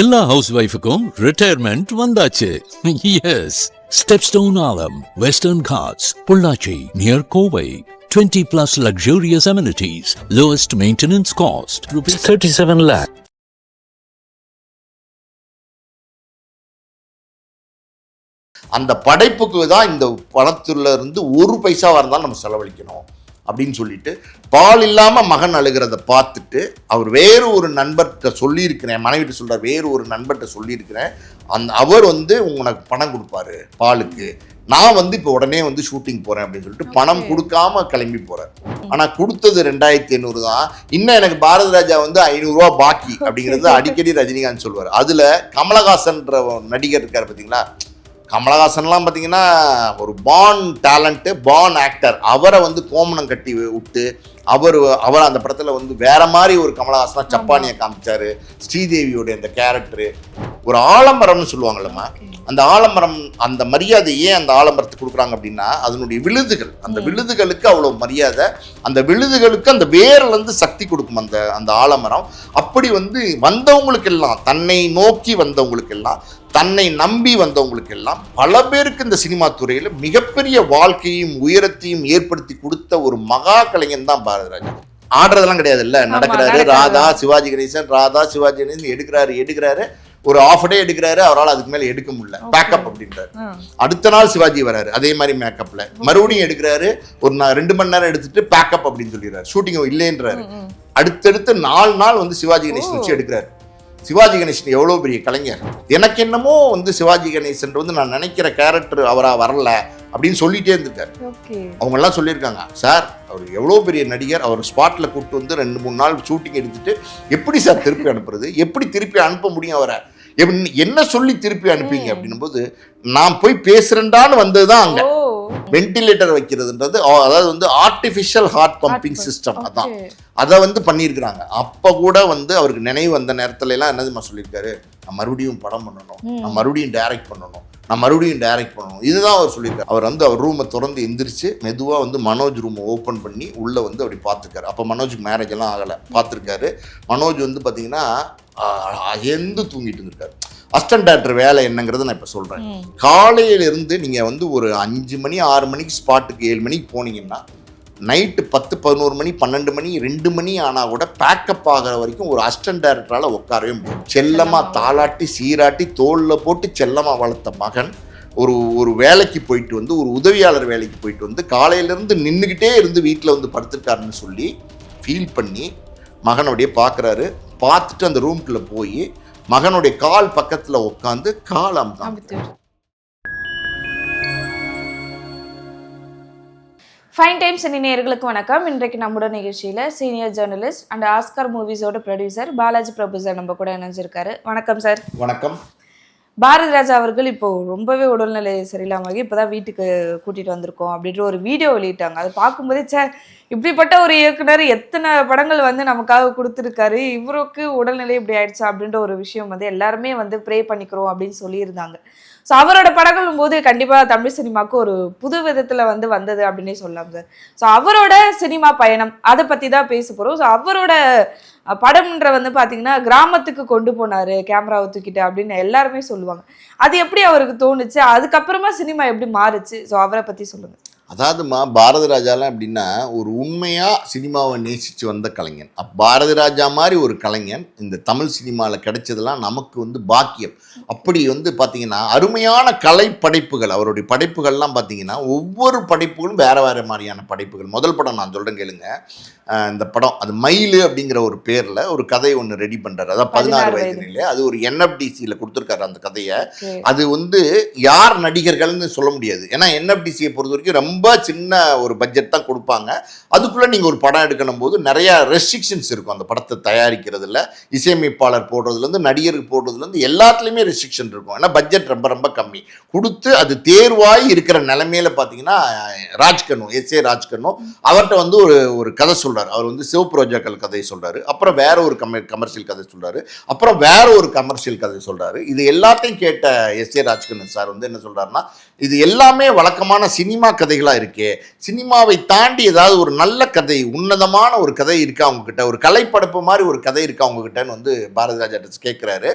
எல்லா ஹவுஸ் ஒய்ஃபுக்கும் ரிட்டையர்மெண்ட் வந்தாச்சு. Yes, stepstone Alam, Western Ghats, Pollachi near Kovai. 20 plus luxurious amenities, lowest maintenance cost, rupees 37 lakh. அந்த படைப்புக்கு தான் இந்த பணத்துல இருந்து ஒரு பைசாவா இருந்தாலும் நம்ம செலவழிக்கணும் அப்படின்னு சொல்லிட்டு பால் இல்லாம மகன் அழுகிறத பார்த்துட்டு அவர் வேறு ஒரு நண்பர்கிட்ட சொல்லியிருக்கிறேன், மனைவிட்டு சொல்றார், வேறு ஒரு நண்பர்கிட்ட சொல்லியிருக்கிறேன், அவர் உனக்கு பணம் கொடுப்பாரு பாலுக்கு, நான் இப்போ உடனே ஷூட்டிங் போறேன் அப்படின்னு சொல்லிட்டு பணம் கொடுக்காம கிளம்பி போறாரு. ஆனா கொடுத்தது 2500 தான். இன்னும் எனக்கு பாரதி ராஜா 500 ரூபா பாக்கி அப்படிங்கிறது அடிக்கடி ரஜினிகாந்த் சொல்லுவார். அதுல கமலஹாசன்ற நடிகர் இருக்காரு பார்த்தீங்களா, கமலஹாசன்லாம் பார்த்தீங்கன்னா ஒரு பார்ன் டேலண்ட்டு, பார்ன் ஆக்டர். அவரை கோமணம் கட்டி விட்டு அவர் அந்த படத்தில் வேற மாதிரி ஒரு கமலஹாசனா சப்பானியை காமிச்சாரு. ஸ்ரீதேவியோடைய அந்த கேரக்டரு ஒரு ஆலமரம்னு சொல்லுவாங்கல்லம்மா, அந்த ஆலமரம் அந்த மரியாதை ஏன் அந்த ஆலமரத்துக்கு கொடுக்குறாங்க அப்படின்னா அதனுடைய விழுதுகள், அந்த விழுதுகளுக்கு அவ்வளோ மரியாதை, அந்த விழுதுகளுக்கு அந்த வேர்லேருந்து சக்தி கொடுக்கும் அந்த ஆலமரம். அப்படி வந்தவங்களுக்கெல்லாம், தன்னை நோக்கி வந்தவங்களுக்கெல்லாம், தன்னை நம்பி வந்தவங்களுக்கெல்லாம் பல பேருக்கு இந்த சினிமா துறையில் மிகப்பெரிய வாழ்க்கையும் உயரத்தையும் ஏற்படுத்தி கொடுத்த ஒரு மகா கலைஞன் தான் பாரதி ராஜா. ஆடுறதெல்லாம் கிடையாது, இல்லை நடக்கிறாரு. ராதா சிவாஜி கணேசன், ராதா சிவாஜி கணேசன் எடுக்கிறாரு ஒரு ஆஃப் டே எடுக்கிறாரு, அவரால் அதுக்கு மேல எடுக்க முடியல, பேக்கப் அப்படின்றாரு. அடுத்த நாள் சிவாஜி வராரு அதே மாதிரி மேக்கப்ல, மறுபடியும் எடுக்கிறாரு, ஒரு 2 மணி நேரம் எடுத்துட்டு பேக்கப் அப்படின்னு சொல்லிடுறாரு, ஷூட்டிங் இல்லைன்றாரு. அடுத்தடுத்து 4 நாள் சிவாஜி கணேசன் வச்சு எடுக்கிறாரு. சிவாஜி கணேசன் எவ்வளோ பெரிய கலைஞர். எனக்கு என்னமோ சிவாஜி கணேசன் நான் நினைக்கிற கேரக்டர் அவரா வரல அப்படின்னு சொல்லிட்டே இருந்திருக்காரு. அவங்க எல்லாம் சொல்லியிருக்காங்க, சார் அவர் எவ்வளோ பெரிய நடிகர், அவர் ஸ்பாட்ல கூப்பிட்டு 2-3 நாள் ஷூட்டிங் எடுத்துட்டு எப்படி சார் திருப்பி அனுப்புறது, எப்படி திருப்பி அனுப்ப முடியும் அவரை, என்ன சொல்லி திருப்பி அனுப்பிங்க அப்படின்னும் போது, நான் போய் பேசுறேன்டான்னு வந்ததுதான் அங்க வென்டிலேட்டர் வைக்கிறதுன்றது, அதாவது ஆர்டிஃபிஷியல் ஹார்ட் பம்பிங் சிஸ்டம். அதான் அதை பண்ணியிருக்கிறாங்க. அப்போ கூட அவருக்கு நினைவு வந்த நேரத்துல எல்லாம் என்னதுமா சொல்லியிருக்காரு, நான் மறுபடியும் படம் பண்ணணும், நான் மறுபடியும் டைரக்ட் பண்ணணும், நான் மறுபடியும் டைரக்ட் பண்ணணும். இதுதான் அவர் சொல்லியிருக்காரு. அவர் அவர் ரூமை திறந்து எந்திரிச்சு மெதுவாக மனோஜ் ரூமை ஓப்பன் பண்ணி உள்ளே அப்படி பார்த்துருக்காரு. அப்போ மனோஜுக்கு மேரேஜ் எல்லாம் ஆகலை, பார்த்துருக்காரு. மனோஜ் பார்த்தீங்கன்னா எந்து தூங்கிட்டு இருந்திருக்காரு. அசிஸ்டன்ட் டைரக்டர் வேலை என்னங்கிறத நான் இப்போ சொல்கிறேன். காலையிலிருந்து நீங்கள் ஒரு 5 மணி 6 மணிக்கு ஸ்பாட்டுக்கு 7 மணிக்கு போனீங்கன்னா நைட்டு 10 11 மணி 12 மணி 2 மணி ஆனால் கூட பேக்கப் ஆகிற வரைக்கும் ஒரு அசிஸ்டன்ட் டைரக்டரால் உட்காரவே முடியும். செல்லமாக தாளாட்டி சீராட்டி தோளில் போட்டு செல்லமாக வளர்த்த மகன் ஒரு வேலைக்கு போயிட்டு ஒரு உதவியாளர் வேலைக்கு போயிட்டு காலையிலேருந்து நின்றுக்கிட்டே இருந்து வீட்டில் படுத்திருக்காருன்னு சொல்லி ஃபீல் பண்ணி மகனுடைய பார்க்குறாரு. பார்த்துட்டு அந்த ரூம்குள்ளே போய் மகனுடைய கால் பக்கத்தில் உட்காந்து கால் அமுத்தாங்க. ஃபைன் டைம்ஸ் நேயர்களுக்கு வணக்கம். இன்றைக்கு நம்மளோட நிகழ்ச்சியில் சீனியர் ஜேர்னலிஸ்ட் அண்ட் ஆஸ்கர் மூவிஸோட ப்ரொடியூசர் பாலாஜி பிரபு சார் நம்ம கூட இணைஞ்சிருக்காரு. வணக்கம் சார். வணக்கம். பாரதி ராஜா அவர்கள் இப்போ ரொம்பவே உடல்நிலை சரியில்லாம இப்போதான் வீட்டுக்கு கூட்டிட்டு வந்திருக்கோம் அப்படின்ற ஒரு வீடியோ வெளியிட்டாங்க. அதை பார்க்கும்போதே சார் இப்படிப்பட்ட ஒரு இயக்குனர் எத்தனை படங்கள் நமக்காக கொடுத்துருக்காரு, இவருக்கு உடல்நிலை இப்படி ஆயிடுச்சா அப்படின்ற ஒரு விஷயம் எல்லாருமே ப்ரே பண்ணிக்கிறோம் அப்படின்னு சொல்லியிருந்தாங்க. ஸோ அவரோட படங்களும் போது கண்டிப்பாக தமிழ் சினிமாவுக்கு ஒரு புது விதத்தில் வந்தது அப்படின்னே சொல்லலாம் சார். ஸோ அவரோட சினிமா பயணம் அதை பற்றி தான் பேச போகிறோம். ஸோ அவரோட படம்ன்ற பார்த்தீங்கன்னா கிராமத்துக்கு கொண்டு போனார் கேமராவை தூக்கிட்டு அப்படின்னு எல்லாருமே சொல்லுவாங்க. அது எப்படி அவருக்கு தோணுச்சு, அதுக்கப்புறமா சினிமா எப்படி மாறுச்சு, ஸோ அவரை பற்றி சொல்லுங்கள். அதாவதுமா பாரதி ராஜாலாம் எப்படின்னா ஒரு உண்மையாக சினிமாவை நேசித்து வந்த கலைஞன். பாரதி ராஜா மாதிரி ஒரு கலைஞன் இந்த தமிழ் சினிமாவில் கிடைச்சதெல்லாம் நமக்கு பாக்கியம். அப்படி பார்த்தீங்கன்னா அருமையான கலை படைப்புகள், அவருடைய படைப்புகள்லாம் பார்த்தீங்கன்னா ஒவ்வொரு படைப்புகளும் வேறு வேறு மாதிரியான படைப்புகள். முதல் படம் நான் சொல்கிறேன் கேளுங்க. இந்த படம் அது மயிலு அப்படிங்கிற ஒரு பேரில் ஒரு கதை ஒன்று ரெடி பண்ணுறாரு. அதான் 16 வயதுல அது ஒரு NFDCயில் கொடுத்துருக்காரு அந்த கதையை. அது யார் நடிகர்கள்னு சொல்ல முடியாது, ஏன்னா NFDCயை பொறுத்த வரைக்கும் ரொம்ப சின்ன ஒரு பட்ஜெட் தான் கொடுப்பாங்க. அதுக்குள்ளே நீங்கள் ஒரு படம் எடுக்கணும் போது நிறையா ரெஸ்ட்ரிக்ஷன்ஸ் இருக்கும். அந்த படத்தை தயாரிக்கிறதுல இசையமைப்பாளர் போடுறதுலேருந்து நடிகருக்கு போடுறதுலேருந்து எல்லாத்துலேயுமே ரெஸ்ட்ரிக்ஷன் இருக்கும். ஏன்னா பட்ஜெட் ரொம்ப ரொம்ப கம்மி கொடுத்து அது தேர்வாகி இருக்கிற நிலைமையில பார்த்தீங்கன்னா ராஜ்கண்ணு SA ராஜ்கண்ணு அவர்கிட்ட ஒரு கதை சொல்கிறார். அவர் சிவப்புரோஜாக்கள் கதையை சொல்கிறாரு, அப்புறம் வேற ஒரு கமர்ஷியல் கதை சொல்கிறாரு, அப்புறம் வேற ஒரு கமர்ஷியல் கதை சொல்கிறாரு. இது எல்லாத்தையும் கேட்ட SA ராஜ்கண்ணு சார் என்ன சொல்கிறாருன்னா, இது எல்லாமே வழக்கமான சினிமா கதைகளாக இருக்கே, சினிமாவை தாண்டி ஏதாவது ஒரு நல்ல கதை, உன்னதமான ஒரு கதை இருக்கா அவங்ககிட்ட, ஒரு கலைப்படைப்பு மாதிரி ஒரு கதை இருக்கா அவங்ககிட்டன்னு பாரதி ராஜா கேட்குறாரு.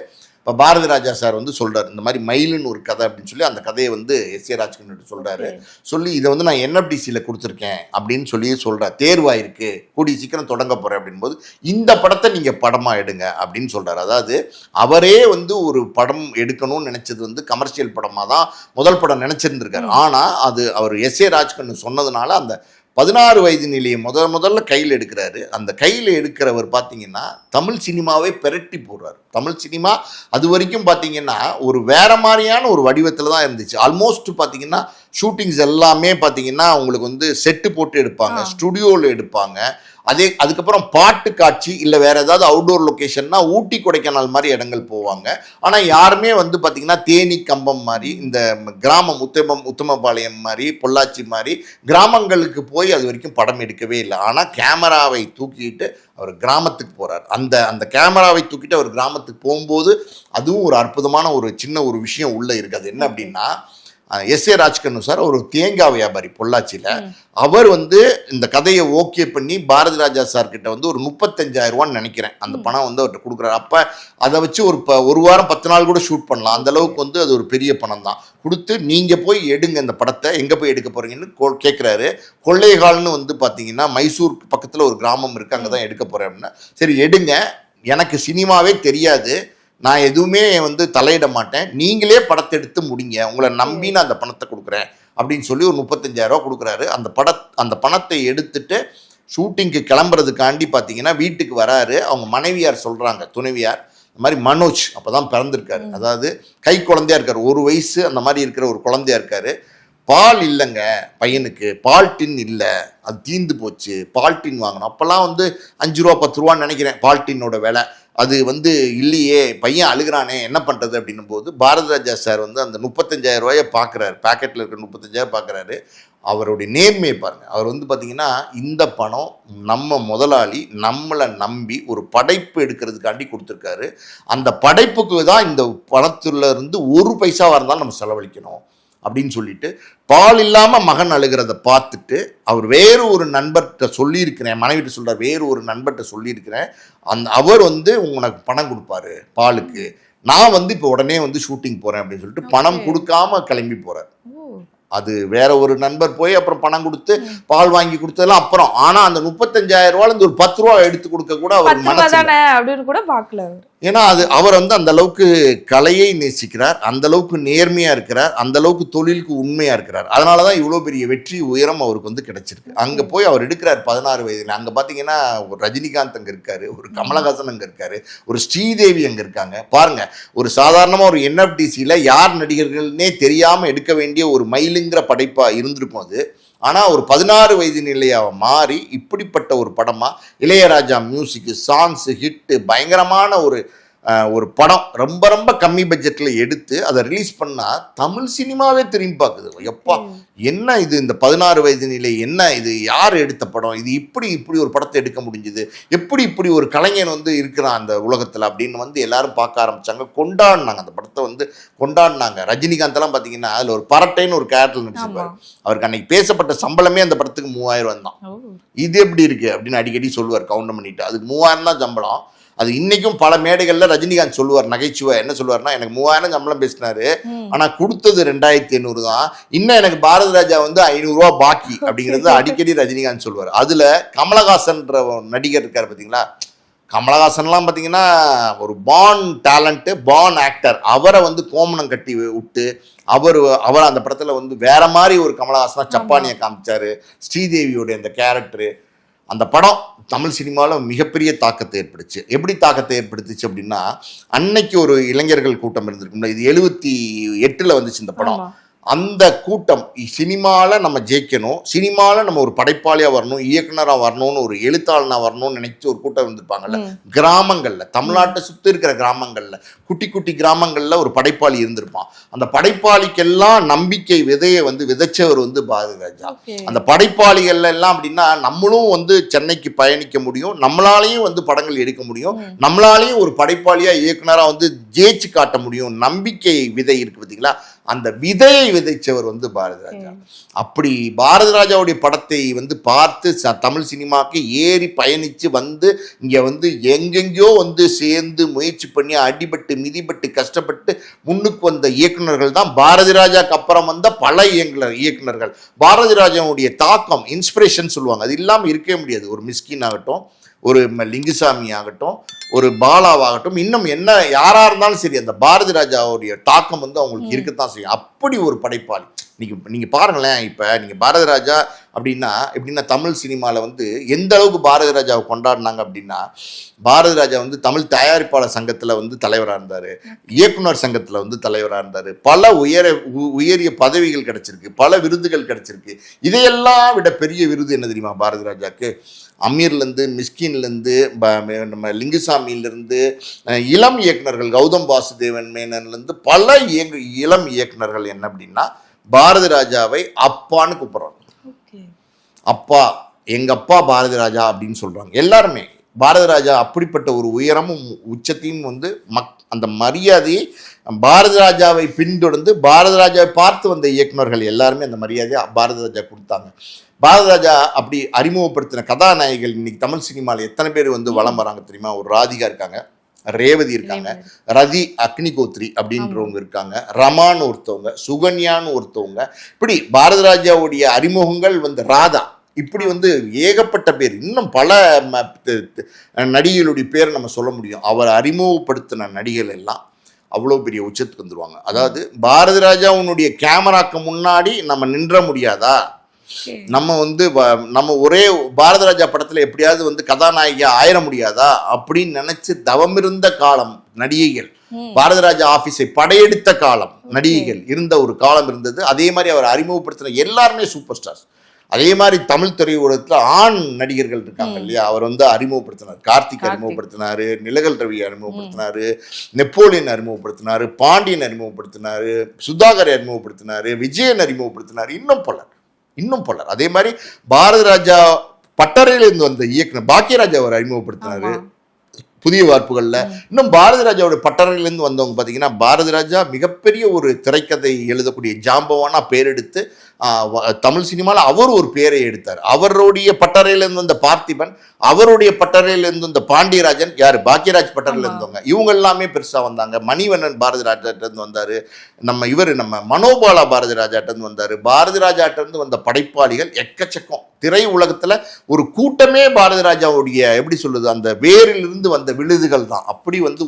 இப்போ பாரதி ராஜா சார் வந்து சொல்றாரு, இந்த மாதிரி மயிலுன்னு ஒரு கதை அப்படின்னு சொல்லி அந்த கதையை வந்து எஸ் ஏ ராஜ்கண்ணன் சொல்றாரு. சொல்லி இதை வந்து நான் NFDCயில் கொடுத்துருக்கேன் அப்படின்னு சொல்லி சொல்றாரு. தேர்வாயிருக்கு, கூடிய சீக்கிரம் தொடங்க போறேன் அப்படின்போது இந்த படத்தை நீங்க படமா எடுங்க அப்படின்னு சொல்றாரு. அதாவது அவரே வந்து ஒரு படம் எடுக்கணும்னு நினைச்சது வந்து கமர்ஷியல் படமா தான் முதல் படம் நினைச்சிருந்திருக்காரு. ஆனா அது அவர் எஸ் ஏ ராஜ்கண்ணன் சொன்னதுனால அந்த 16 வயது நிலையை முதல்ல கையில் எடுக்கிறாரு. அந்த கையில் எடுக்கிறவர் பார்த்தீங்கன்னா தமிழ் சினிமாவை பெரட்டி போடுறாரு. தமிழ் சினிமா அது வரைக்கும் பார்த்தீங்கன்னா ஒரு வேற மாதிரியான ஒரு வடிவத்தில் தான் இருந்துச்சு. ஆல்மோஸ்ட் பார்த்தீங்கன்னா ஷூட்டிங்ஸ் எல்லாமே பார்த்தீங்கன்னா உங்களுக்கு வந்து செட்டு போட்டு எடுப்பாங்க, ஸ்டுடியோவில் எடுப்பாங்க. அதுக்கப்புறம் பாட்டு காட்சி இல்லை வேற ஏதாவது அவுட்டோர் லொக்கேஷன்னா ஊட்டி கொடைக்கானல் மாதிரி இடங்கள் போவாங்க. ஆனால் யாருமே வந்து பார்த்தீங்கன்னா தேனி கம்பம் மாதிரி இந்த கிராமம் உத்தமபாளையம் மாதிரி பொள்ளாச்சி மாதிரி கிராமங்களுக்கு போய் அது வரைக்கும் படம் எடுக்கவே இல்லை. ஆனால் கேமராவை தூக்கிட்டு அவர் கிராமத்துக்கு போகிறார். அந்த கேமராவை தூக்கிட்டு அவர் கிராமத்துக்கு போகும்போது அதுவும் ஒரு அற்புதமான ஒரு சின்ன ஒரு விஷயம் உள்ளே இருக்குது. அது என்ன அப்படின்னா எஸ் ஏ ராஜ்கண்ணன் சார் ஒரு தேங்காய் வியாபாரி பொள்ளாச்சியில். அவர் வந்து இந்த கதையை ஓகே பண்ணி பாரதி ராஜா சார் கிட்ட வந்து ஒரு 35,000 நினைக்கிறேன் அந்த பணம் வந்து அவர்கிட்ட கொடுக்குறாரு. அப்போ அதை வச்சு ஒரு வாரம் 10 நாள் கூட ஷூட் பண்ணலாம். அந்த அளவுக்கு வந்து அது ஒரு பெரிய பணம் தான் கொடுத்து நீங்கள் போய் எடுங்க இந்த படத்தை, எங்கே போய் எடுக்க போகிறீங்கன்னு கேட்குறாரு. கொள்ளைகால்னு வந்து பார்த்தீங்கன்னா மைசூர் பக்கத்தில் ஒரு கிராமம் இருக்குது, அங்கே தான் எடுக்க போகிறேன் அப்படின்னா. சரி எடுங்க, எனக்கு சினிமாவே தெரியாது, நான் எதுவுமே வந்து தலையிட மாட்டேன், நீங்களே படத்தை எடுத்து முடிங்க, உங்களை நம்பி நான் அந்த பணத்தை கொடுக்குறேன் அப்படின்னு சொல்லி ஒரு 35,000 கொடுக்குறாரு. அந்த பணத்தை எடுத்துட்டு ஷூட்டிங்க்கு கிளம்புறதுக்காண்டி பார்த்தீங்கன்னா வீட்டுக்கு வராரு. அவங்க மனைவியார் சொல்கிறாங்க, துணைவியார், இந்த மாதிரி மனோஜ் அப்போ தான் பிறந்திருக்காரு, அதாவது கை குழந்தையா இருக்காரு, 1 வயசு அந்த மாதிரி இருக்கிற ஒரு குழந்தையா இருக்காரு. பால் இல்லைங்க பையனுக்கு, பால் டின் இல்லை, அது தீந்து போச்சு, பால் டின் வாங்கணும். அப்போல்லாம் வந்து 5 ரூபா 10 ரூபான்னு நினைக்கிறேன் பால் டின்னோட விலை. அது வந்து இல்லையே, பையன் அழுகிறானே, என்ன பண்ணுறது அப்படின்னும் போது பாரதி ராஜா சார் வந்து அந்த 35,000 பார்க்குறாரு, பேக்கெட்டில் இருக்கிற 35,000 பார்க்குறாரு. அவருடைய நேர்மையை பாருங்கள். அவர் வந்து பார்த்திங்கன்னா இந்த பணம் நம்ம முதலாளி நம்மளை நம்பி ஒரு படைப்பு எடுக்கிறதுக்காண்டி கொடுத்துருக்காரு. அந்த படைப்புக்கு தான் இந்த பணத்துல இருந்து 1 பைசாவாக இருந்தாலும் நம்ம செலவழிக்கணும் அப்படின்னு சொல்லிட்டு பால் இல்லாமல் மகன் அழுகிறத பார்த்துட்டு அவர் வேறு ஒரு நண்பர்கிட்ட சொல்லியிருக்கிறேன், மனைவிட்டு சொல்கிறார், வேறு ஒரு நண்பர்கிட்ட சொல்லியிருக்கிறேன், அவர் வந்து உனக்கு பணம் கொடுப்பாரு பாலுக்கு, நான் வந்து இப்போ உடனே வந்து ஷூட்டிங் போகிறேன் அப்படின்னு சொல்லிட்டு பணம் கொடுக்காம கிளம்பி போகிறார். அது வேற ஒரு நண்பர் போய் அப்புறம் பணம் கொடுத்து பால் வாங்கி கொடுத்ததெல்லாம் அப்புறம். ஆனா அந்த 35,000 இந்த ஒரு 10 ரூபா எடுத்து கொடுக்க கூட அவர் மனசு அப்படின்னு கூட பார்க்கல. ஏன்னா அவர் வந்து அந்த அளவுக்கு கலையை நேசிக்கிறார், அந்த அளவுக்கு நேர்மையா இருக்கிறார், அந்த அளவுக்கு தொழிலுக்கு உண்மையா இருக்கிறார். அதனாலதான் இவ்வளவு பெரிய வெற்றி உயரம் அவருக்கு வந்து கிடைச்சிருக்கு. அங்க போய் அவர் எடுக்கிறார் 16 வயதுல. அங்க பாத்தீங்கன்னா ஒரு ரஜினிகாந்த் அங்க இருக்காரு, ஒரு கமலஹாசன் அங்க இருக்காரு, ஒரு ஸ்ரீதேவி அங்க இருக்காங்க. பாருங்க, ஒரு சாதாரணமா ஒரு NFDCயில் யார் நடிகர்கள்னே தெரியாம எடுக்க வேண்டிய ஒரு மயிலுங்கிற படைப்பா இருந்திருக்கும் அது. ஆனால் ஒரு 16 வயது நிலையாக மாறி இப்படிப்பட்ட ஒரு படமாக இளையராஜா மியூசிக்கு, சாங்ஸு, ஹிட்டு, பயங்கரமான ஒரு படம் ரொம்ப ரொம்ப கம்மி பட்ஜெட்டில் எடுத்து அதை ரிலீஸ் பண்ணால் தமிழ் சினிமாவே திரும்பி பார்க்குது. எப்பா என்ன இது, இந்த 16 வயது நிலை என்ன இது, யார் எடுத்த படம் இது, இப்படி ஒரு படத்தை எடுக்க முடிஞ்சுது, இப்படி ஒரு கலைஞன் வந்து இருக்கிறான் அந்த உலகத்தில் அப்படின்னு வந்து எல்லாரும் பார்க்க ஆரம்பித்தாங்க, கொண்டாடினாங்க. அந்த படத்தை வந்து கொண்டாடினாங்க. ரஜினிகாந்த்லாம் பார்த்தீங்கன்னா அதில் ஒரு பரட்டைன்னு ஒரு கேரக்டர் நடிச்சிருப்பாரு. அவருக்கு அன்னைக்கு பேசப்பட்ட சம்பளமே அந்த படத்துக்கு 3000 தான். இது எப்படி இருக்கு அப்படின்னு அடிக்கடி சொல்லுவார், கவுண்ட் பண்ணிட்டு. அதுக்கு 3000 தான் சம்பளம். அது இன்னைக்கும் பல மேடைகள்ல ரஜினிகாந்த் சொல்லுவார், நகைச்சுவை என்ன சொல்லுவார்னா, எனக்கு 3000 சம்பளம் பேசினாரு, ஆனா கொடுத்தது 2500 தான், இன்னும் எனக்கு பாரதி ராஜா வந்து 500 ரூபா பாக்கி அப்படிங்கிறது அடிக்கடி ரஜினிகாந்த் சொல்லுவார். அதுல கமலஹாசன்ற நடிகர் இருக்காரு பாத்தீங்களா, கமலஹாசன்லாம் பார்த்தீங்கன்னா ஒரு பார்ன் டேலண்ட்டு, பார்ன் ஆக்டர். அவரை வந்து கோமணம் கட்டி விட்டு அவர் அந்த படத்தில் வந்து வேற மாதிரி ஒரு கமலஹாசனா சப்பானியை காமிச்சாரு. ஸ்ரீதேவியோடைய அந்த கேரக்டரு, அந்த படம் தமிழ் சினிமாவில் மிகப்பெரிய தாக்கத்தை ஏற்படுச்சு. எப்படி தாக்கத்தை ஏற்படுத்துச்சு அப்படின்னா, அன்னைக்கு ஒரு இளைஞர்கள் கூட்டம் இருந்திருக்கும்ல, இது 78 வந்துச்சு இந்த படம். அந்த கூட்டம் சினிமாவில் நம்ம ஜெயிக்கணும், சினிமாவில் நம்ம ஒரு படைப்பாளியாக வரணும், இயக்குனராக வரணும்னு, ஒரு எழுத்தாளனாக வரணும்னு நினைச்சு ஒரு கூட்டம் இருந்திருப்பாங்கல்ல. கிராமங்களில், தமிழ்நாட்டை சுற்றி இருக்கிற கிராமங்களில், குட்டி குட்டி கிராமங்களில் ஒரு படைப்பாளி இருந்திருப்பான். அந்த படைப்பாளிக்கெல்லாம் நம்பிக்கை விதையை வந்து விதைச்சவர் வந்து பாரதி ராஜா. அந்த படைப்பாளிகள் எல்லாம் அப்படின்னா நம்மளும் வந்து சென்னைக்கு பயணிக்க முடியும், நம்மளாலையும் வந்து படங்கள் எடுக்க முடியும், நம்மளாலையும் ஒரு படைப்பாளியாக இயக்குனராக வந்து ஜெயிச்சு காட்ட முடியும், நம்பிக்கை விதை இருக்கு பார்த்தீங்களா, அந்த விதையை விதைச்சவர் வந்து பாரதி ராஜா. அப்படி பாரதி ராஜாவுடைய படத்தை வந்து பார்த்து தமிழ் சினிமாவுக்கு ஏறி பயணித்து வந்து இங்கே வந்து எங்கெங்கேயோ வந்து சேர்ந்து முயற்சி பண்ணி அடிபட்டு மிதிபட்டு கஷ்டப்பட்டு முன்னுக்கு வந்த இயக்குநர்கள் தான் பாரதி ராஜாக்கு அப்புறம் வந்த பல இயக்குநர்கள். பாரதி ராஜாவுடைய தாக்கம், இன்ஸ்பிரேஷன் சொல்லுவாங்க, அது இல்லாமல் இருக்கவே முடியாது. ஒரு மிஸ்கின் ஆகட்டும், ஒரு லிங்குசாமி ஆகட்டும், ஒரு பாலாவாகட்டும், இன்னும் என்ன யாராக இருந்தாலும் சரி, அந்த பாரதி ராஜாவுடைய தாக்கம் வந்து அவங்களுக்கு இருக்கத்தான் செய்யும். அப்படி ஒரு படைப்பாளி. நீங்கள் பாருங்களேன், இப்போ நீங்கள் பாரதி ராஜா எப்படின்னா தமிழ் சினிமாவில் வந்து எந்த அளவுக்கு பாரதி ராஜாவை கொண்டாடினாங்க அப்படின்னா, பாரதி ராஜா வந்து தமிழ் தயாரிப்பாளர் சங்கத்தில் வந்து தலைவராக இருந்தார், இயக்குனர் சங்கத்தில் வந்து தலைவராக இருந்தார், பல உயரிய பதவிகள் கிடைச்சிருக்கு, பல விருதுகள் கிடைச்சிருக்கு. இதையெல்லாம் விட பெரிய விருது என்ன தெரியுமா பாரதி ராஜாக்கு? அமீர்லேருந்து, மிஸ்கின்லேருந்து, நம்ம லிங்குசாமியிலேருந்து, இளம் இயக்குநர்கள் கௌதம் வாசுதேவன் மேனன்லேருந்து பல இளம் இயக்குநர்கள் என்ன அப்படின்னா பாரதி ராஜாவை அப்பான்னு கூப்பிட்றாங்க. அப்பா, எங்க அப்பா பாரதி ராஜா அப்படின்னு சொல்றாங்க எல்லாருமே. பாரதி ராஜா அப்படிப்பட்ட ஒரு உயரமும் உச்சத்தையும் வந்து அந்த மரியாதையை பாரதி ராஜாவை பின்தொடர்ந்து பாரதி ராஜாவை பார்த்து வந்த இயக்குநர்கள் எல்லாருமே அந்த மரியாதையை பாரதி ராஜா கொடுத்தாங்க. பாரதி ராஜா அப்படி அறிமுகப்படுத்தின கதாநாயகிகள் இன்னைக்கு தமிழ் சினிமாவில் எத்தனை பேர் வந்து வலம் வராங்க தெரியுமா? ஒரு ராதிகா இருக்காங்க, ரேவதி இருக்காங்க, ரதி அக்னிகோத்ரி அப்படின்றவங்க இருக்காங்க, ரமான்னு ஒருத்தவங்க, சுகன்யான்னு ஒருத்தவங்க. இப்படி பாரதி ராஜாவுடைய அறிமுகங்கள் வந்து ராதா, இப்படி வந்து ஏகப்பட்ட பேர், இன்னும் பல நடிகைகளுடைய பேரை நம்ம சொல்ல முடியும். அவர் அறிமுகப்படுத்தின நடிகைகள் எல்லாம் அவ்வளோ பெரிய உச்சத்துக்கு வந்துருவாங்க. அதாவது பாரதி ராஜாவுடைய கேமராக்கு முன்னாடி நம்ம நின்ற முடியாதா? நம்ம வந்து நம்ம ஒரே பாரதி ராஜா படத்துல எப்படியாவது வந்து கதாநாயகியா ஆயிர முடியாதா அப்படின்னு நினைச்சு தவமிருந்த காலம் நடிகைகள், பாரதி ராஜா ஆபீஸை படையெடுத்த காலம் நடிகைகள் இருந்த ஒரு காலம் இருந்தது. அதே மாதிரி அவர் அறிமுகப்படுத்தின எல்லாருமே சூப்பர் ஸ்டார்ஸ். அதே மாதிரி தமிழ் திரையுலகத்தில் ஆண் நடிகர்கள் இருக்காங்க இல்லையா, அவர் வந்து அறிமுகப்படுத்தினார். கார்த்திக் அறிமுகப்படுத்தினாரு, நிலகல் ரவி அறிமுகப்படுத்தினாரு, நெப்போலியன் அறிமுகப்படுத்தினாரு, பாண்டியன் அறிமுகப்படுத்தினாரு, சுதாகரை அறிமுகப்படுத்தினாரு, விஜயன் அறிமுகப்படுத்தினார், இன்னும் பலர். அதே மாதிரி பாரதி ராஜா பட்டறையிலிருந்து வந்த இயக்குனர் பாக்கியராஜா அவர் அறிமுகப்படுத்தினாரு புதிய வார்ப்புகள்ல. இன்னும் பாரதி ராஜாவோட பட்டறையிலிருந்து வந்தவங்க பார்த்தீங்கன்னா, பாரதி ராஜா மிகப்பெரிய ஒரு திரைக்கதை எழுதக்கூடிய ஜாம்பவானா பேர் எடுத்து தமிழ் சினிமாவில் அவர் ஒரு பேரை எடுத்தார். அவருடைய பட்டறையிலிருந்து வந்த பார்த்திபன், அவருடைய பட்டறையிலிருந்து வந்த பாண்டியராஜன், யார் பாக்கியராஜ் பட்டறையில் இருந்தவங்க, இவங்க எல்லாமே பெருசா வந்தாங்க. மணிவண்ணன் பாரதி ராஜாட்டிருந்து வந்தாரு, நம்ம மனோபாலா பாரதி ராஜாட்டிருந்து வந்தாரு. பாரதி ராஜாட்டிருந்து வந்த படைப்பாளிகள் எக்கச்சக்கம். திரை உலகத்துல ஒரு கூட்டமே பாரதி ராஜாவுடைய எப்படி சொல்லுது, அந்த வேரிலிருந்து வந்த விழுதுகள் தான். அப்படி வந்து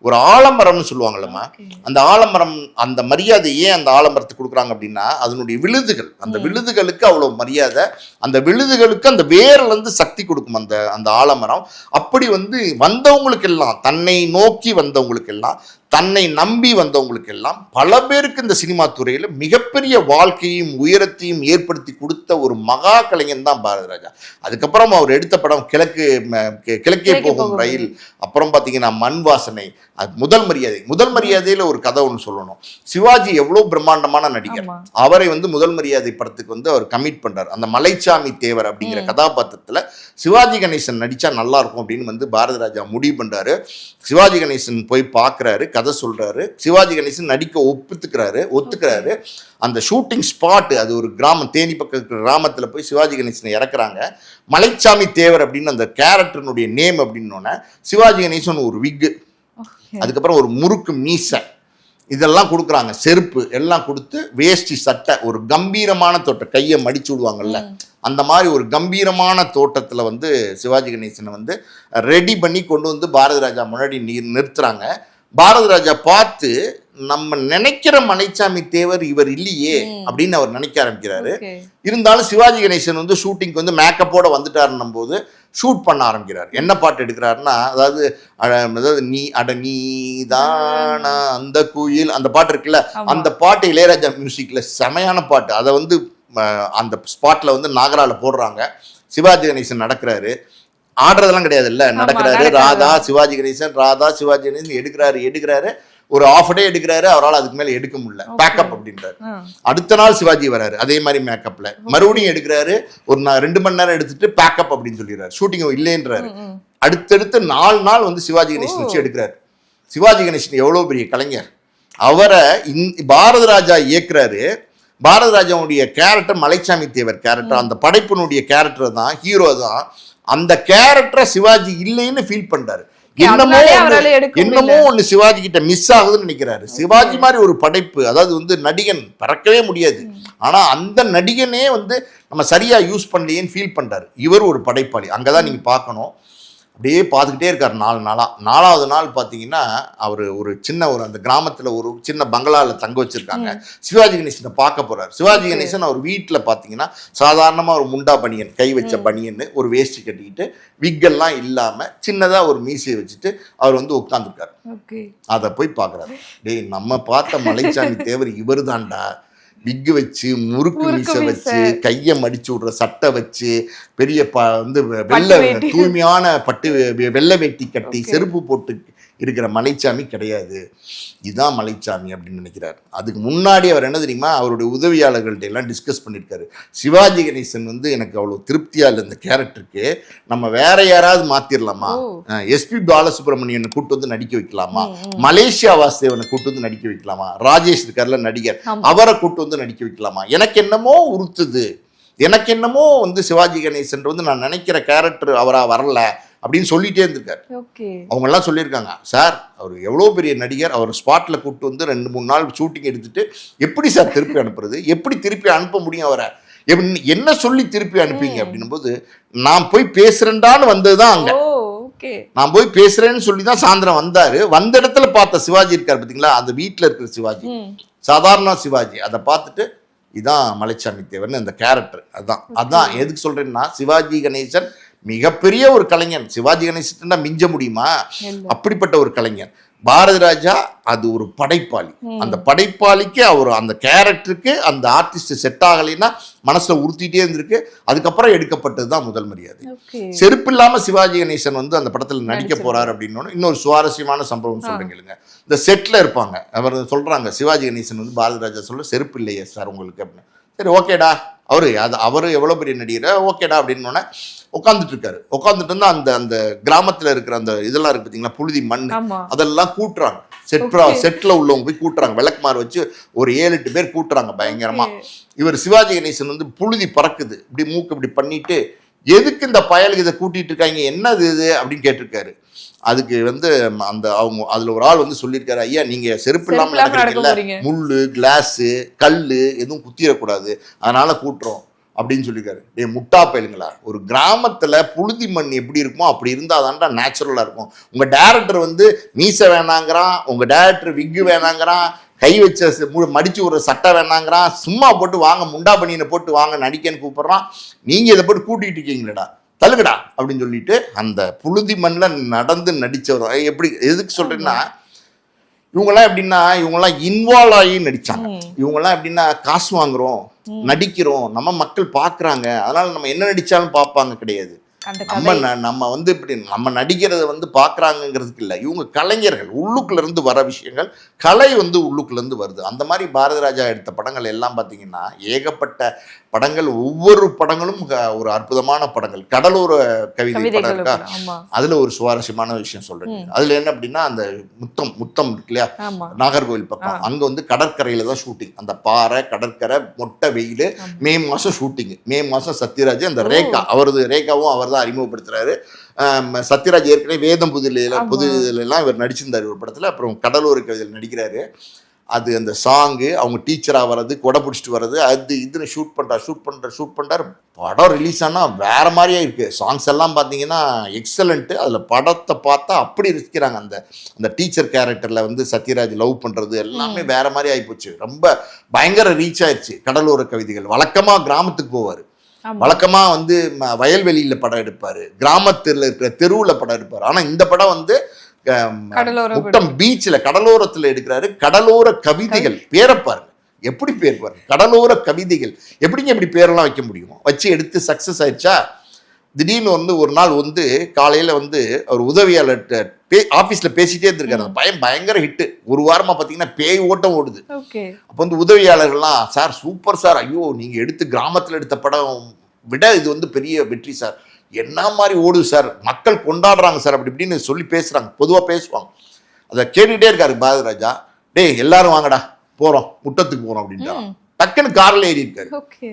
ஒரு ஆலமரம்னு சொல்லுவாங்கல்லம்மா, அந்த ஆலமரம், அந்த மரியாதை ஏன் அந்த ஆலமரத்துக்கு கொடுக்குறாங்க அப்படின்னா அதனுடைய விழுதுகள், அந்த விழுதுகளுக்கு அவ்வளவு மரியாதை, அந்த விழுதுகளுக்கு அந்த வேர்ல இருந்து சக்தி கொடுக்கும் அந்த ஆலமரம். அப்படி வந்து வந்தவங்களுக்கு எல்லாம், தன்னை நோக்கி வந்தவங்களுக்கு எல்லாம், தன்னை நம்பி வந்தவங்களுக்கு எல்லாம், பல பேருக்கு இந்த சினிமா துறையில் மிகப்பெரிய வாழ்க்கையும் உயரத்தையும் ஏற்படுத்தி கொடுத்த ஒரு மகா கலைஞன் தான் பாரதி ராஜா. அதுக்கப்புறம் அவர் எடுத்த படம் கிழக்கே போகும் ரயில், அப்புறம் பார்த்தீங்கன்னா மண் வாசனை, முதல் மரியாதையில ஒரு கதை ஒன்று சொல்லணும். சிவாஜி எவ்வளவு பிரம்மாண்டமான நடிகர், அவரை வந்து முதல் மரியாதை படத்துக்கு வந்து அவர் கமிட் பண்றாரு. அந்த மலைச்சாமி தேவர் அப்படிங்கிற கதாபாத்திரத்துல சிவாஜி கணேசன் நடிச்சா நல்லா இருக்கும் அப்படின்னு வந்து பாரதி ராஜா முடிவு பண்றாரு. சிவாஜி கணேசன் போய் பார்க்குறாரு, கதை சொல்றாரு, சிவாஜி கணேசன் நடிக்க ஒத்துக்கிறாரு. அந்த ஷூட்டிங் ஸ்பாட், அது ஒரு கிராமம், தேனி பக்கம் கிராமத்தில் போய் சிவாஜி கணேசனை இறக்குறாங்க. மலைச்சாமி தேவர் அப்படின்னு அந்த கேரக்டர்னுடைய நேம் அப்படின்னோடனே சிவாஜி கணேசன் ஒரு விக்கு, அதுக்கப்புறம் ஒரு முறுக்கு மீசை, இதெல்லாம் கொடுக்குறாங்க, செருப்பு எல்லாம் கொடுத்து, வேஷ்டி சட்டை, ஒரு கம்பீரமான தோட்டம், கையை மடிச்சு விடுவாங்கல்ல அந்த மாதிரி ஒரு கம்பீரமான தோட்டத்தில் வந்து சிவாஜி கணேசனை வந்து ரெடி பண்ணி கொண்டு வந்து பாரதி ராஜா முன்னாடி நிறுத்துறாங்க. பாரதி ராஜா பார்த்து, நம்ம நினைக்கிற மலைச்சாமி தேவர் இவர் இல்லையே அப்படின்னு அவர் நினைக்க ஆரம்பிக்கிறாரு. இருந்தாலும் சிவாஜி கணேசன் வந்து ஷூட்டிங்க்கு வந்து மேக்கப்போட வந்துட்டாருன்னும் போது ஷூட் பண்ண ஆரம்பிக்கிறார். என்ன பாட்டு எடுக்கிறாருன்னா, அதாவது நீ தானா அந்த குயில், அந்த பாட்டு இருக்குல்ல, அந்த பாட்டு இளையராஜா மியூசிக்ல செமையான பாட்டு. அதை வந்து அந்த ஸ்பாட்ல வந்து நாகரால போடுறாங்க. சிவாஜி கணேசன் நடக்கிறாரு, ஆடுறதெல்லாம் கிடையாது இல்ல, நடக்கிறாரு. ராதா சிவாஜி கணேசன் எடுக்கிறாரு ஒரு ஆஃப் டே எடுக்கிறாரு. அவரால் அதுக்கு மேல எடுக்க முடியல, பேக்கப் அப்படின்றாரு. அடுத்த நாள் சிவாஜி வராரு, அதே மாதிரி மேக்கப்ல மறுபடியும் எடுக்கிறாரு. ஒரு 2 மணி நேரம் எடுத்துட்டு பேக்கப் அப்படின்னு சொல்லிடுறாரு, ஷூட்டிங் இல்லைன்றாரு. அடுத்தடுத்து 4 நாள் வந்து சிவாஜி கணேசன் வச்சு எடுக்கிறாரு. சிவாஜி கணேசன் எவ்வளவு பெரிய கலைஞர், அவரை பாரத ராஜா இயக்குறாரு. பாரத ராஜாவுடைய கேரக்டர் மலைச்சாமி தேவர் கேரக்டர், அந்த படைப்பினுடைய கேரக்டர் தான், ஹீரோ தான். அந்த கேரக்டரை சிவாஜி இல்லைன்னு ஃபீல் பண்றாரு. என்னமோ ஒண்ணு சிவாஜி கிட்ட மிஸ் ஆகுதுன்னு நினைக்கிறாரு. சிவாஜி மாதிரி ஒரு படைப்பு, அதாவது வந்து நடிகன் பறக்கவே முடியாது, ஆனா அந்த நடிகனே வந்து நம்ம சரியா யூஸ் பண்ணலையேன்னு ஃபீல் பண்றாரு. இவர் ஒரு படைப்பாளி. அங்கதான் நீங்க பார்க்கணும். அப்படியே பார்த்துக்கிட்டே இருக்கார் 4 நாளா. 4வது நாள் பார்த்தீங்கன்னா அவர் ஒரு சின்ன அந்த கிராமத்தில் ஒரு சின்ன பங்களாவில் தங்க வச்சிருக்காங்க. சிவாஜி கணேசனை பார்க்க போறாரு. சிவாஜி கணேசன் அவர் வீட்டில் பார்த்தீங்கன்னா சாதாரணமாக ஒரு முண்டா பனியன், கை வச்ச பனியன்னு, ஒரு வேஷ்டி கட்டிக்கிட்டு விக்கெல்லாம் இல்லாமல் சின்னதாக ஒரு மீசையை வச்சுட்டு அவர் வந்து உட்காந்துருக்காரு. அதை போய் பார்க்குறாரு. டேய், நம்ம பார்த்த மலைச்சாமி தேவர் இவர் தான்டா. விக்கு வச்சு, முறுக்கு மீசை வச்சு, கையை மடிச்சு விடுற சட்டை வச்சு, பெரிய வந்து தூய்மையான வெள்ளை வேட்டி கட்டி செருப்பு போட்டு இருக்கிற மலைச்சாமி கிடையாது. இதுதான் மலைச்சாமி அப்படின்னு நினைக்கிறார். அதுக்கு முன்னாடி அவர் என்ன தெரியுமா, அவருடைய உதவியாளர்கள்ட்ட எல்லாம் டிஸ்கஸ் பண்ணியிருக்காரு. சிவாஜி கணேசன் வந்து எனக்கு அவ்வளோ திருப்தியா இல்லை இந்த கேரக்டருக்கு, நம்ம வேற யாராவது மாத்திரலாமா, எஸ்பி பாலசுப்ரமணியனை கூட்டு வந்து நடிக்க வைக்கலாமா, மலேசியா வாசுதேவனை கூட்டு வந்து நடிக்க வைக்கலாமா, ராஜேஷ் இருக்கார்ல நடிகர், அவரை கூட்டு வந்து நடிக்க வைக்கலாமா, எனக்கு என்னமோ உறுத்துது, எனக்கு என்னமோ வந்து சிவாஜி கணேசன் வந்து நான் நினைக்கிற கேரக்டர் அவரா வரல அப்படின்னு சொல்லிட்டே இருந்திருக்காரு. அவங்க எல்லாம் சொல்லியிருக்காங்க, சார் அவர் எவ்வளோ பெரிய நடிகர், அவர் ஸ்பாட்ல கூப்பிட்டு வந்து 2-3 நாள் ஷூட்டிங் எடுத்துட்டு எப்படி சார் திருப்பி அனுப்புறது, எப்படி திருப்பி அனுப்ப முடியும் அவரை, என்ன சொல்லி திருப்பி அனுப்பிங்க அப்படின்னும் போது, நான் போய் பேசுறேன்டான்னு வந்ததுதான் அங்க. நான் போய் பேசுறேன்னு சொல்லி தான் சாயந்தரம் வந்தாரு. வந்த இடத்துல பார்த்த சிவாஜி இருக்காரு பார்த்தீங்களா, அந்த வீட்டில் இருக்கிற சிவாஜி, சாதாரண சிவாஜி. அதை பார்த்துட்டு இதான் மலைச்சாமி தேவர்னு அந்த கேரக்டர். அதான் எதுக்கு சொல்றேன்னா, சிவாஜி கணேசன் மிகப்பெரிய ஒரு கலைஞன். சிவாஜி கணேசன் மிஞ்ச முடியுமா? அப்படிப்பட்ட ஒரு கலைஞர். பாரதி ராஜா அது ஒரு படைப்பாளி. அந்த படைப்பாளிக்கு அவர் அந்த கேரக்டருக்கு அந்த ஆர்டிஸ்ட் செட் ஆகலைன்னா மனசுல உறுத்திட்டே இருந்திருக்கு. அதுக்கப்புறம் எடுக்கப்பட்டது தான் முதல் மரியாதை. செருப்பு இல்லாம சிவாஜி கணேசன் வந்து அந்த படத்துல நடிக்க போறாரு அப்படின்னு இன்னொரு சுவாரஸ்யமான சம்பவம் சொல்றீங்க. இந்த செட்ல இருப்பாங்க, அவர் சொல்றாங்க, சிவாஜி கணேசன் வந்து பாரதி ராஜா சொல்ல, செருப்பு இல்லையே சார் உங்களுக்கு அப்படின்னு. சரி, ஓகேடா, அவரு எவ்வளவு பெரிய நடிகர், ஓகேடா அப்படின்னு உட்காந்துட்டு இருக்காரு. உட்காந்துட்டு இருந்தா அந்த கிராமத்துல இருக்கிற அந்த இதெல்லாம் இருக்கு பார்த்தீங்களா, புழுதி மண், அதெல்லாம் கூட்டுறாங்க. செட்ல உள்ளவங்க போய் கூட்டுறாங்க, விளக்குமாறு வச்சு ஒரு 7-8 பேர் கூட்டுறாங்க பயங்கரமா. இவர் சிவாஜி கணேசன் வந்து புழுதி பறக்குது, இப்படி மூக்கு இப்படி பண்ணிட்டு, எதுக்கு இந்த பயலுக்கு இதை கூட்டிட்டு இருக்காங்க, என்னது இது அப்படின்னு கேட்டிருக்காரு. அதுக்கு வந்து அதுல ஒரு ஆள் வந்து சொல்லியிருக்காரு, ஐயா நீங்க செருப்பு இல்லாம நடக்கிறீங்கல்ல, முள்ளு, கிளாஸு, கல்லு எதுவும் குத்திடக்கூடாது, அதனால கூட்டுறோம் அப்படின்னு சொல்லியிருக்காரு. முட்டா பயலுங்களா, ஒரு கிராமத்துல புழுதி மண் எப்படி இருக்குமோ அப்படி இருந்தா தான்டா நேச்சுரலா இருக்கும். உங்க டைரக்டர் வந்து மீசை வேணாங்கிறான், உங்க டைரக்டர் விக்கு வேணாங்கிறான், கை வச்ச மடிச்சு ஒரு சட்டை வேணாங்கிறான், சும்மா போட்டு வாங்க முண்டா பனியனை போட்டு வாங்க நடிக்கன்னு கூப்பிடுறான், நீங்க இதை போட்டு கூட்டிகிட்டு இருக்கீங்களேடா, தள்ளுகடா அப்படின்னு சொல்லிட்டு அந்த புழுதி மண்ணில் நடந்து நடிச்சவர். எப்படி எதுக்கு சொல்றேன்னா, இவங்கெல்லாம் எப்படின்னா, இவங்கெல்லாம் இன்வால்வ் ஆகி நடிச்சாங்க. இவங்கெல்லாம் எப்படின்னா, காசு வாங்குறோம், நடிக்கிறோம், நம்ம மக்கள் பார்க்குறாங்க, அதனால நம்ம என்ன நடிச்சாலும் பார்ப்பாங்க கிடையாது. நம்ம வந்து இப்படி நம்ம நடிக்கிறத வந்து பார்க்குறாங்கிறதுக்கு இல்லை, இவங்க கலைஞர்கள், உள்ளுக்குள்ள இருந்து வர விஷயங்கள், கலை வந்து உள்ளுக்குள்ள இருந்து வருது. அந்த மாதிரி பாரதி ராஜா எடுத்த படங்கள் எல்லாம் பார்த்தீங்கன்னா ஏகப்பட்ட படங்கள், ஒவ்வொரு படங்களும் ஒரு அற்புதமான படங்கள். கடலோர கவிதை படம் இருக்கா, அதுல ஒரு சுவாரஸ்யமான விஷயம் சொல்றேன். அதுல என்ன அப்படின்னா, அந்த முத்தம் இருக்கு இல்லையா, நாகர்கோவில் பக்கம், அங்க வந்து கடற்கரையில தான் ஷூட்டிங். அந்த பாறை, கடற்கரை, மொட்டை வெயில், மே மாசம் ஷூட்டிங். மே மாசம் சத்யராஜ், அந்த ரேகா, ரேகாவும் அவர் தான் அறிமுகப்படுத்துறாரு. சத்யராஜ் ஏற்கனவே வேதம் புதுலாம் இவர் நடிச்சிருந்தார் ஒரு படத்துல. அப்புறம் கடலோர கவிதையில் நடிக்கிறாரு. அது அந்த சாங்கு, அவங்க டீச்சராக வர்றது, கொடை பிடிச்சிட்டு வர்றது, அது இதுன்னு ஷூட் பண்ணுறாரு. படம் ரிலீஸ் ஆனால் வேற மாதிரியே இருக்கு. சாங்ஸ் எல்லாம் பார்த்தீங்கன்னா எக்ஸலண்ட்டு. அதில் படத்தை பார்த்தா அப்படி இருக்கிறாங்க. அந்த டீச்சர் கேரக்டரில் வந்து சத்யராஜ் லவ் பண்ணுறது எல்லாமே வேற மாதிரி ஆகிப்போச்சு. ரொம்ப பயங்கர ரீச் ஆயிடுச்சு. கடலோர கவிதைகள் வழக்கமாக கிராமத்துக்கு போவார், வழக்கமாக வந்து வயல்வெளியில் படம் எடுப்பார், கிராமத்தில் இருக்கிற தெருவில் படம் எடுப்பார். ஆனால் இந்த படம் வந்து முட்டம் பீச்சில் கடலோரத்தில் எடுக்கிறாரு. கடலோர கவிதைகள், பேரை பாருங்க, எப்படி பேர் பாருங்க, கடலோர கவிதைகள். எப்படிங்க இப்படி பேரெல்லாம் வைக்க முடியும்? வச்சு எடுத்து சக்சஸ் ஆயிடுச்சா. திடீர்னு ஒரு நாள் வந்து காலையில வந்து அவர் உதவியாளர்கிட்ட ஆபீஸ்ல பேசிட்டே இருந்திருக்காரு. அந்த பையன் பயங்கர ஹிட்டு. ஒரு வாரமா பாத்தீங்கன்னா பேய் ஓட்டம் ஓடுது. அப்ப வந்து உதவியாளர்கள்லாம், சார் சூப்பர் சார், ஐயோ நீங்க எடுத்து கிராமத்துல எடுத்த படம் விட இது வந்து பெரிய வெற்றி சார், என்ன மாதிரி ஓடுது சார், மக்கள் கொண்டாடுறாங்க சார், அப்படி இப்படின்னு சொல்லி பேசுறாங்க. பொதுவாக பேசுவாங்க. அதை கேட்டுக்கிட்டே இருக்காரு பாரதி ராஜா. டேய் எல்லாரும் வாங்கடா போறோம் முட்டத்துக்கு போறோம் அப்படின்ட்டு டக்குன்னு கார்ல ஏறி இருக்காரு. ஓகே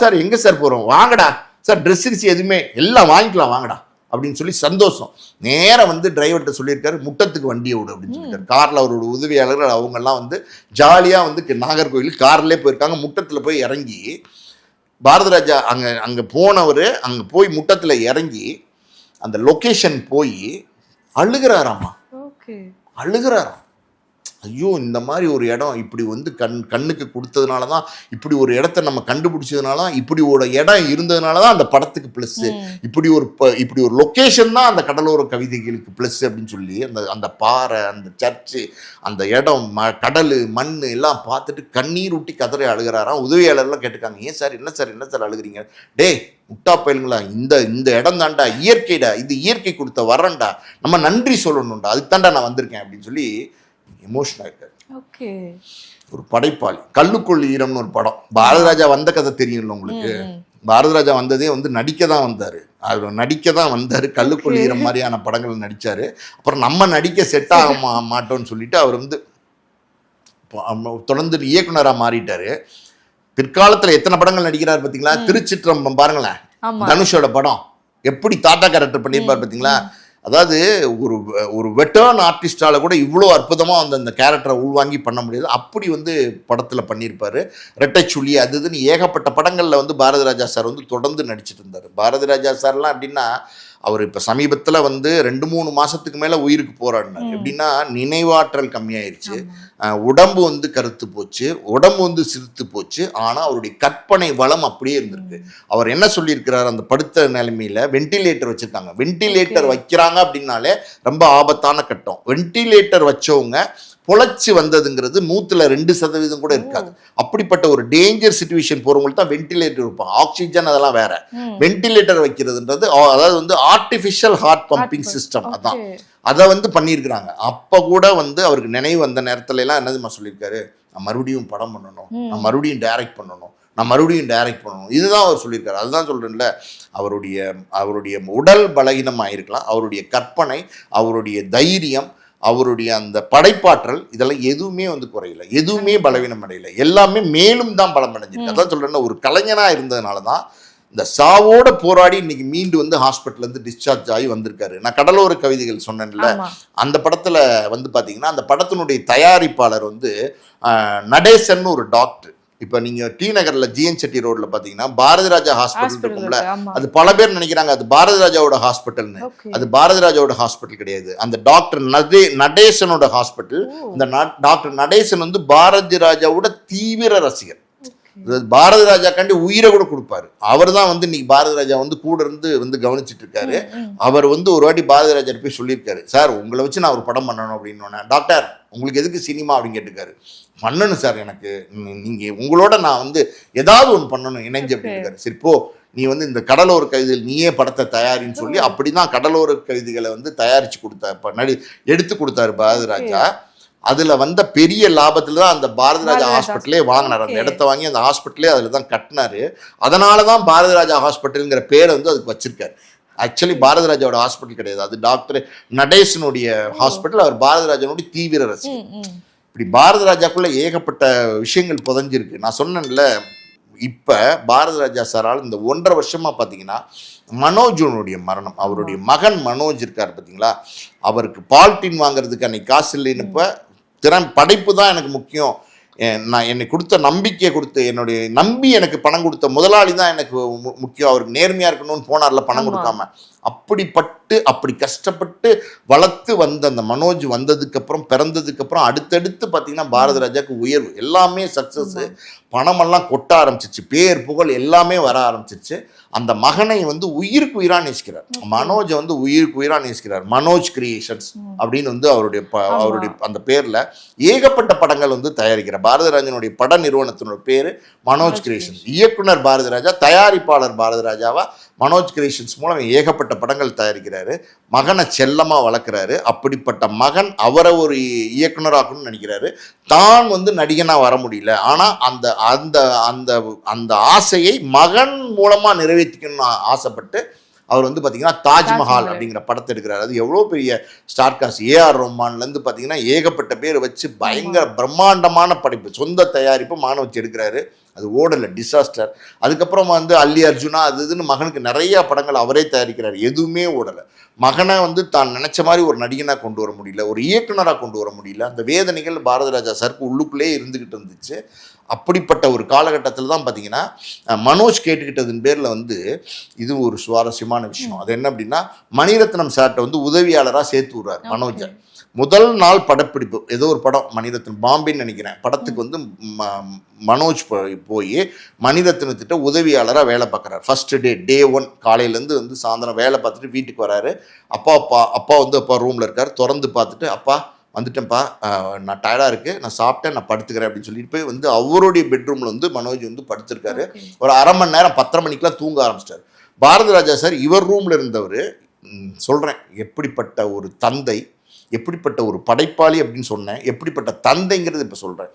சார் எங்க சார் போறோம், வாங்கடா சார், ட்ரெஸ் கிரிசி எதுவுமே எல்லாம் வாங்கிக்கலாம் வாங்கடா அப்படின்னு சொல்லி சந்தோஷம். நேரம் வந்து டிரைவர்கிட்ட சொல்லியிருக்காரு முட்டத்துக்கு வண்டியை விடு அப்படின்னு சொல்லியிருக்காரு. கார்ல அவரோட உதவியாளர்கள் அவங்க எல்லாம் வந்து ஜாலியா வந்து நாகர்கோவில் கார்லயே போயிருக்காங்க. முட்டத்துல போய் இறங்கி பாரதிராஜா அங்க போனவர் அங்க போய் முட்டத்துல இறங்கி அந்த லொகேஷன் போய் அழுகிறாராமா. அழுகிறாராம். ஐயோ இந்த மாதிரி ஒரு இடம் இப்படி வந்து கண்ணுக்கு கொடுத்ததுனால தான், இப்படி ஒரு இடத்த நம்ம கண்டுபிடிச்சதுனால தான், இப்படி ஒரு இடம் இருந்ததுனால தான் அந்த படத்துக்கு ப்ளஸ், இப்படி ஒரு லொக்கேஷன் தான் அந்த கடலோர கவிதைகளுக்கு ப்ளஸ் அப்படின்னு சொல்லி அந்த பாறை, அந்த சர்ச்சு, அந்த இடம், கடல், மண் எல்லாம் பார்த்துட்டு கண்ணீர் ஊட்டி கதறி அழுகிறாராம். உதவியாளர்லாம் கேட்டுக்காங்க, ஏன் சார் என்ன சார் அழுகிறீங்க? டே முட்டா பயலுங்களா, இந்த இடம் தாண்டா இயற்கைடா, இது இயற்கை கொடுத்த வரண்டா, நம்ம நன்றி சொல்லணும்டா, அதுக்கு தாண்டா நான் வந்திருக்கேன் அப்படின்னு சொல்லி எமோஷனல் ஆயிட்டாரு. ஒரு படைப்பாளி. கல்லுக்குள் ஈரம்னு ஒரு படம், பாரதிராஜா வந்த கதை தெரியும்ல உங்களுக்கு. பாரதிராஜா வந்ததே வந்து நடிக்க தான் வந்தாரு. கல்லுக்குள் ஈரம் மாதிரியான படங்கள் நடிச்சாரு. அப்புறம் நம்ம நடிக்க செட் ஆக மாட்டோம்னு சொல்லிட்டு அவர் வந்து தொடர்ந்து இயக்குனராக மாறிட்டாரு. பிற்காலத்துல எத்தனை படங்கள் நடிக்கிறார் பார்த்தீங்களா? திருச்சிற்றம்பலம் பாருங்களேன், தனுஷோட படம் எப்படி தாத்தா கேரக்டர் பண்ணியிருப்பார் பார்த்தீங்களா? அதாவது ஒரு வெட்டர்ன் ஆர்டிஸ்டால கூட இவ்வளோ அற்புதமாக வந்து அந்த கேரக்டரை உள்வாங்கி பண்ண முடியாது. அப்படி வந்து படத்தில் பண்ணியிருப்பாரு. ரெட்டைச்சுள்ளி அது இதுன்னு ஏகப்பட்ட படங்களில் வந்து பாரதிராஜா சார் வந்து தொடர்ந்து நடிச்சிட்டு இருந்தார். பாரதிராஜா சார்லாம் அப்படின்னா அவர் இப்போ சமீபத்தில் வந்து 2-3 மாதத்துக்கு மேலே உயிருக்கு போராடினார். எப்படின்னா நினைவாற்றல் கம்மியாயிருச்சு, உடம்பு வந்து கருத்து போச்சு, உடம்பு வந்து சிரித்து போச்சு. ஆனால் அவருடைய கற்பனை வளம் அப்படியே இருந்திருக்கு. அவர் என்ன சொல்லியிருக்கிறார், அந்த படுத்த நிலைமையில் வென்டிலேட்டர் வச்சுருக்காங்க. வென்டிலேட்டர் வைக்கிறாங்க அப்படின்னாலே ரொம்ப ஆபத்தான கட்டம். வென்டிலேட்டர் வச்சவங்க பொழைச்சி வந்ததுங்கிறது 100% கூட இருக்காது. அப்படிப்பட்ட ஒரு டேஞ்சர் சிச்சுவேஷன் போறவங்களுக்கு தான் வென்டிலேட்டர் இருப்பாங்க. ஆக்சிஜன் அதெல்லாம் வேற. வென்டிலேட்டர் வைக்கிறதுன்றது அதாவது வந்து ஆர்டிஃபிஷியல் ஹார்ட் பம்பிங் சிஸ்டம். அதான் அதை வந்து பண்ணியிருக்கிறாங்க. அப்போ கூட வந்து அவருக்கு நினைவு வந்த நேரத்துல எல்லாம் என்னதுமா சொல்லியிருக்காரு, நான் மறுபடியும் படம் பண்ணணும், நான் மறுபடியும் டைரக்ட் பண்ணணும், இதுதான் அவர் சொல்லியிருக்காரு. அதுதான் சொல்றேன்ல, அவருடைய உடல் பலகீனமாக இருக்கலாம், அவருடைய கற்பனை, அவருடைய தைரியம், அவருடைய அந்த படைப்பாற்றல், இதெல்லாம் எதுவுமே வந்து குறையல, எதுவுமே பலவீனம் அடையல, எல்லாமே மேலும் தான் பலம் அடைஞ்சிருக்கு. அதான் சொல்றேன்னா, ஒரு கலைஞனா இருந்ததுனால தான் இந்த சாவோட போராடி இன்னைக்கு மீண்டு வந்து ஹாஸ்பிட்டல் இருந்து டிஸ்சார்ஜ் ஆகி வந்திருக்காரு. நான் கடலோர கவிதைகள் சொன்னேன்ல, அந்த படத்துல வந்து பாத்தீங்கன்னா அந்த படத்தினுடைய தயாரிப்பாளர் வந்து நடேசன் ஒரு டாக்டர். இப்போ நீங்க டி நகர்ல ஜிஎன் செட்டி ரோட்ல பாத்தீங்கன்னா பாரதிராஜா ஹாஸ்பிட்டல் இருக்கும்ல, அது பல பேர் நினைக்கிறாங்க அது பாரதிராஜாவோட ஹாஸ்பிட்டல்னு. அது பாரதிராஜாவோட ஹாஸ்பிட்டல் கிடையாது, அந்த டாக்டர் நடேசனோட ஹாஸ்பிட்டல். இந்த டாக்டர் நடேசன் வந்து பாரதிராஜாவோட தீவிர ரசிகர். பாரதி ராஜா கண்டி உயிரை கூட கொடுப்பாரு. அவர் தான் வந்து இன்னைக்கு பாரதி ராஜா வந்து கூட இருந்து வந்து கவனிச்சுட்டு இருக்காரு. அவர் வந்து ஒரு வாட்டி பாரதி ராஜா போய் சொல்லியிருக்காரு, சார் உங்களை வச்சு நான் ஒரு படம் பண்ணணும் அப்படின்னு. டாக்டர் உங்களுக்கு எதுக்கு சினிமா அப்படின்னு கேட்டுக்காரு. பண்ணணும் சார், எனக்கு நீங்க உங்களோட நான் வந்து ஏதாவது ஒன்று பண்ணணும் இணைஞ்சு அப்படின்னு. சரி போ, நீ வந்து இந்த கடலோர கவிதைகள் நீயே படத்தை தயாரின்னு சொல்லி அப்படிதான் கடலோர கவிதைகளை வந்து தயாரிச்சு கொடுத்தாரு, எடுத்து கொடுத்தாரு பாரதி ராஜா. அதுல வந்த பெரிய லாபத்துல தான் அந்த பாரதிராஜா ஹாஸ்பிட்டலே வாங்கினார். அந்த இடத்த வாங்கி அந்த ஹாஸ்பிட்டலே அதுல தான் கட்டினாரு. அதனாலதான் பாரதிராஜா ஹாஸ்பிட்டல்ங்கிற பேரை வந்து அதுக்கு வச்சிருக்காரு. ஆக்சுவலி பாரதிராஜாவோட ஹாஸ்பிட்டல் கிடையாது, அது டாக்டர் நடேசனுடைய ஹாஸ்பிட்டல். அவர் பாரதிராஜனுடைய தீவிர ரசிகர். இப்படி பாரதிராஜாக்குள்ள ஏகப்பட்ட விஷயங்கள் புதஞ்சிருக்கு. நான் சொன்னேன்ல, இப்ப பாரதிராஜா சாரால் இந்த 1.5 வருஷமா பாத்தீங்கன்னா மனோஜனுடைய மரணம், அவருடைய மகன் மனோஜ் இருக்கார் பார்த்தீங்களா, அவருக்கு பால்டின் வாங்குறதுக்கு அன்னைக்கு காசு இல்லைன்னு படைப்பு தான் எனக்கு முக்கியம், நான் என்னை கொடுத்த நம்பிக்கையை கொடுத்து என்னுடைய நம்பி எனக்கு பணம் கொடுத்த முதலாளி தான் எனக்கு முக்கியம், அவருக்கு நேர்மையா இருக்கணும்னு போனார்ல பணம் கொடுக்காம. அப்படி கஷ்டப்பட்டு வளர்த்து வந்த அந்த மனோஜ் வந்ததுக்கு அப்புறம் பிறந்ததுக்கு அப்புறம் அடுத்தடுத்து பார்த்தீங்கன்னா பாரதி ராஜாக்கு உயர்வு, எல்லாமே சக்சஸ், பணமெல்லாம் கொட்ட ஆரம்பிச்சிச்சு, பேர் புகழ் எல்லாமே வர ஆரம்பிச்சிச்சு. அந்த மகனை வந்து உயிருக்கு உயிரா நேசிக்கிறார், மனோஜை வந்து உயிருக்கு உயிரா நேசிக்கிறார். மனோஜ் கிரியேஷன்ஸ் அப்படின்னு வந்து அவருடைய அந்த பேர்ல ஏகப்பட்ட படங்கள் வந்து தயாரிக்கிறார். பாரதிராஜனுடைய பட நிறுவனத்தினோட பேரு மனோஜ் கிரியேஷன்ஸ். இயக்குனர் பாரதிராஜா, தயாரிப்பாளர் பாரதிராஜாவா மனோஜ் கிரியேஷன்ஸ் மூலம் ஏகப்பட்ட படங்கள் தயாரிக்கிறாரு. மகனை செல்லமா வளர்க்குறாரு. அப்படிப்பட்ட மகன் அவரை ஒரு இயக்குனராகணும்னு நினைக்கிறாரு. தான் வந்து நடிகனா வர முடியல, ஆனா அந்த அந்த அந்த அந்த ஆசையை மகன் மூலமா நிறைவேற்றிக்கணும்னு ஆசைப்பட்டு அவர் வந்து பார்த்தீங்கன்னா தாஜ்மஹால் அப்படிங்கிற படத்தை எடுக்கிறார். அது எவ்வளோ பெரிய ஸ்டார் காஸ்ட், ஏஆர் ரஹ்மான்லேருந்து பார்த்தீங்கன்னா ஏகப்பட்ட பேர் வச்சு பயங்கர பிரம்மாண்டமான படைப்பு, சொந்த தயாரிப்பு மாணவ வச்சு எடுக்கிறாரு. அது ஓடலை, டிசாஸ்டர். அதுக்கப்புறம் வந்து அல்லி அர்ஜுனா அது இதுன்னு மகனுக்கு நிறைய படங்கள் அவரே தயாரிக்கிறார், எதுவுமே ஓடலை. மகனை வந்து தான் நினச்ச மாதிரி ஒரு நடிகனாக கொண்டு வர முடியல, ஒரு இயக்குனராக கொண்டு வர முடியல. அந்த வேதனைகள் பாரதி ராஜா சாருக்கு உள்ளுக்குள்ளே இருந்துக்கிட்டு இருந்துச்சு. அப்படிப்பட்ட ஒரு காலகட்டத்தில் தான் பார்த்தீங்கன்னா மனோஜ் கேட்டுக்கிட்டதன் பேரில் வந்து இது ஒரு சுவாரஸ்யமான விஷயம். அது என்ன அப்படின்னா, மணிரத்னம் சார்ட்ட வந்து உதவியாளராக சேர்த்து விடுறாரு மனோஜை. முதல் நாள் படப்பிடிப்பு, ஏதோ ஒரு படம் மணிரத்னம் பாம்பேன்னு நினைக்கிறேன், படத்துக்கு வந்து மனோஜ் போய் மணிரத்னத்திட்ட உதவியாளராக வேலை பார்க்குறாரு. ஃபஸ்ட்டு டே 1 காலையிலேருந்து வந்து சாயந்தரம் வேலை பார்த்துட்டு வீட்டுக்கு வராரு. அப்பா வந்து அப்பா ரூமில் இருக்கார். திறந்து பார்த்துட்டு, அப்பா வந்துட்டேன்ப்பா, நான் டயர்டாக இருக்குது, நான் சாப்பிட்டேன், நான் படுத்துக்கிறேன் அப்படின்னு சொல்லிட்டு போய் வந்து அவருடைய பெட்ரூமில் வந்து மனோஜ் வந்து படுத்திருக்காரு. ஒரு அரை மணி நேரம் 10:30 மணிக்கெலாம் தூங்க ஆரம்பிச்சிட்டார். பாரதி ராஜா சார் இவர் ரூமில் இருந்தவர். சொல்கிறேன், எப்படிப்பட்ட ஒரு தந்தை, எப்படிப்பட்ட ஒரு படைப்பாளி அப்படின்னு சொன்னேன், எப்படிப்பட்ட தந்தைங்கிறது இப்போ சொல்கிறேன்.